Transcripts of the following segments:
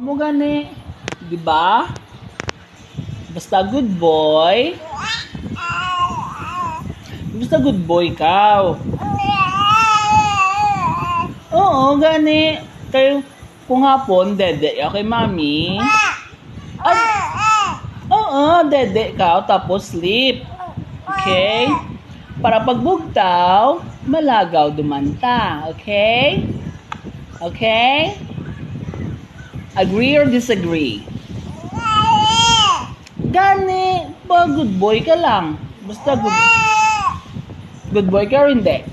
Mo gani, di ba? Basta good boy. Basta good boy ka. Oo, gani. Kayo, kung hapon, dede, okay, mami? Ay, oo, dede ka, tapos sleep. Okay? Para pagbugtaw, malagaw dumanta. Okay? Okay? Agree or disagree? Gani, ba good boy ka lang. Basta good boy ka or hindi?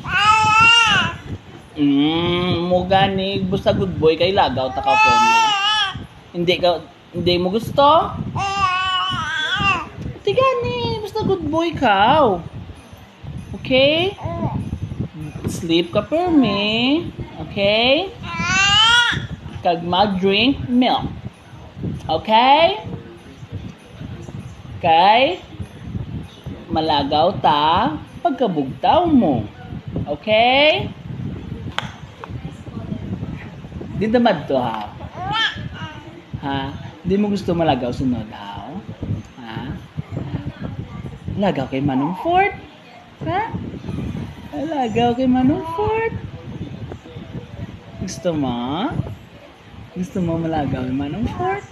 Mo gani, basta good boy kay lagaw ta ka po mo. Hindi mo gusto? Di gani, basta good boy ka. Okay? Sleep ka per me. Okay? Kag mag-drink milk. Okay? Kay malagaw ta pagkabugtaw mo. Okay? Di damad to ha. Ha? Di mo gusto malagaw sunod ha? Ha? Lagaw kay Manong Fort? Ha? Lagaw kay Manong Fort? Gusto mo? Gusto mo malagaw kay Manong Fort?